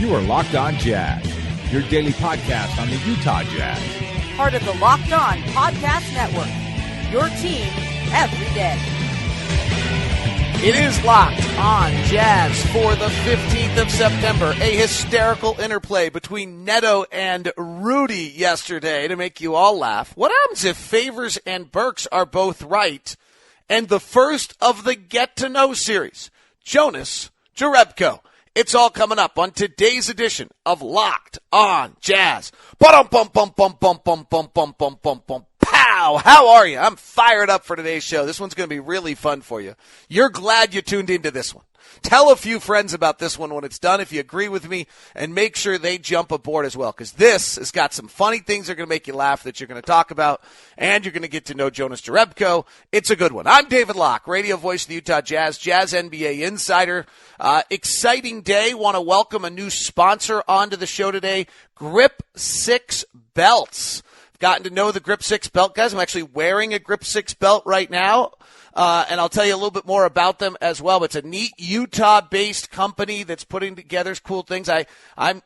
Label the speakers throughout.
Speaker 1: You are Locked On Jazz, your daily podcast on the Utah Jazz.
Speaker 2: Part of the Locked On Podcast Network, your team every day.
Speaker 3: It is Locked On Jazz for the 15th of September, a hysterical interplay between Neto and Rudy yesterday to make you all laugh. What happens if Favors and Burks are both right and the first of the get-to-know series? Jonas Jerebko. It's all coming up on today's edition of Locked On Jazz. Ba-dum-bum-bum-bum-bum-bum-bum-bum-bum-bum. Pow! How are you? I'm fired up for today's show. This one's going to be really fun for you. You're glad you tuned into this one. Tell a few friends about this one when it's done if you agree with me, and make sure they jump aboard as well, because this has got some funny things that are going to make you laugh that you're going to talk about, and you're going to get to know Jonas Jerebko. It's a good one. I'm David Locke, radio voice of the Utah Jazz, Jazz NBA insider. Exciting day. Want to welcome a new sponsor onto the show today, Grip 6 Belts. I've gotten to know the Grip 6 belt guys. I'm actually wearing a Grip 6 belt right now. And I'll tell you a little bit more about them as well. But it's a neat Utah-based company that's putting together cool things. I'm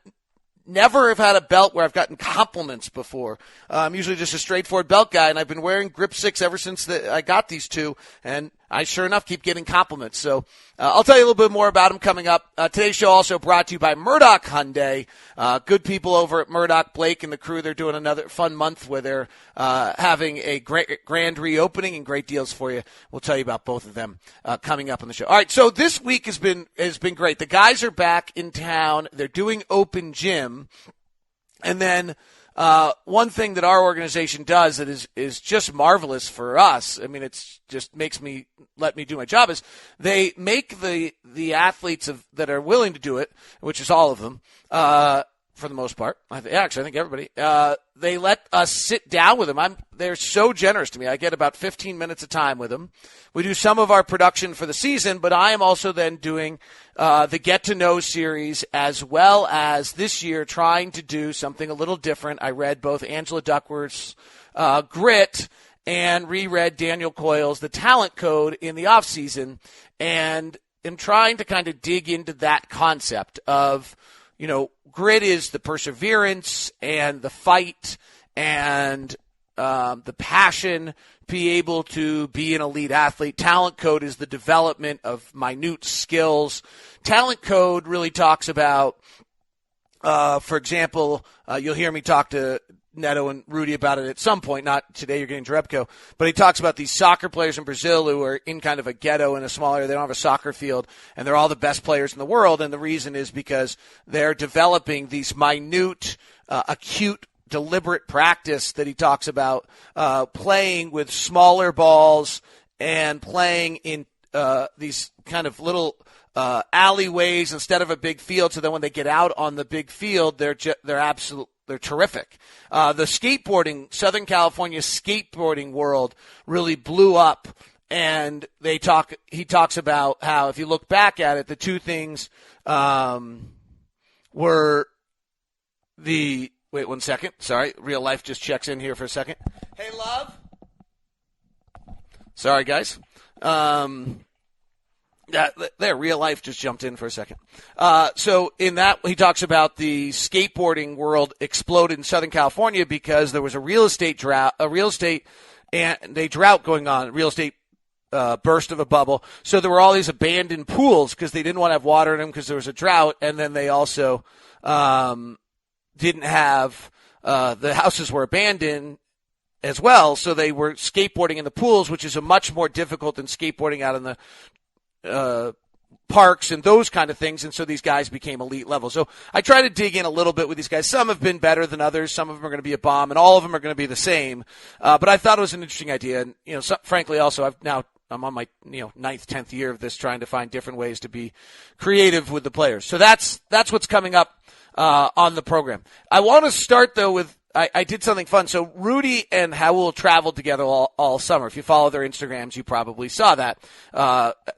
Speaker 3: never have had a belt where I've gotten compliments before. I'm usually just a straightforward belt guy, and I've been wearing Grip 6 ever since I got these two, and I sure enough keep getting compliments. So I'll tell you a little bit more about them coming up. Today's show also brought to you by Murdoch Hyundai. Good people over at Murdoch, Blake and the crew. They're doing another fun month where they're having a great grand reopening and great deals for you. We'll tell you about both of them coming up on the show. All right, so this week has been great. The guys are back in town. They're doing open gym, and then one thing that our organization does that is just marvelous for us, I mean, it's just let me do my job, is they make the athletes that are willing to do it, which is all of them, for the most part. I think everybody. They let us sit down with them. They're so generous to me. I get about 15 minutes of time with them. We do some of our production for the season, but I am also then doing the Get to Know series, as well as this year trying to do something a little different. I read both Angela Duckworth's Grit and reread Daniel Coyle's The Talent Code in the offseason, and am trying to kind of dig into that concept of, grit is the perseverance and the fight and the passion, be able to be an elite athlete. Talent Code is the development of minute skills. Talent Code really talks about, for example, you'll hear me talk to Neto and Rudy about it at some point, not today, you're getting Jerebko, but he talks about these soccer players in Brazil who are in kind of a ghetto in a small area. They don't have a soccer field, and they're all the best players in the world, and the reason is because they're developing these minute, acute, deliberate practice that he talks about, playing with smaller balls and playing in these kind of little alleyways instead of a big field, so that when they get out on the big field, they're terrific. The skateboarding, Southern California skateboarding world really blew up, and he talks about how, if you look back at it, the two things were the – wait 1 second. Sorry, real life just checks in here for a second. Hey, love. Sorry, guys. There, real life just jumped in for a second. So in that, he talks about the skateboarding world exploded in Southern California because there was a real estate drought going on, real estate burst of a bubble. So there were all these abandoned pools because they didn't want to have water in them because there was a drought, and then they also didn't have the houses were abandoned as well, so they were skateboarding in the pools, which is a much more difficult than skateboarding out in the parks and those kind of things, and so these guys became elite level. So I try to dig in a little bit with these guys. Some have been better than others. Some of them are going to be a bomb, and all of them are going to be the same. But I thought it was an interesting idea, and frankly, also I'm on my 9th, 10th year of this, trying to find different ways to be creative with the players. So that's what's coming up on the program. I want to start though with I did something fun. So Rudy and Raul traveled together all summer. If you follow their Instagrams, you probably saw that.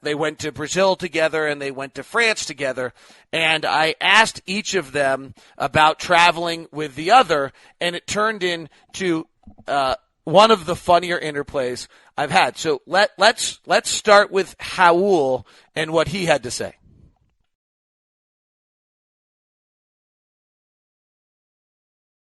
Speaker 3: They went to Brazil together and they went to France together. And I asked each of them about traveling with the other, and it turned into one of the funnier interplays I've had. So let's start with Raul and what he had to say.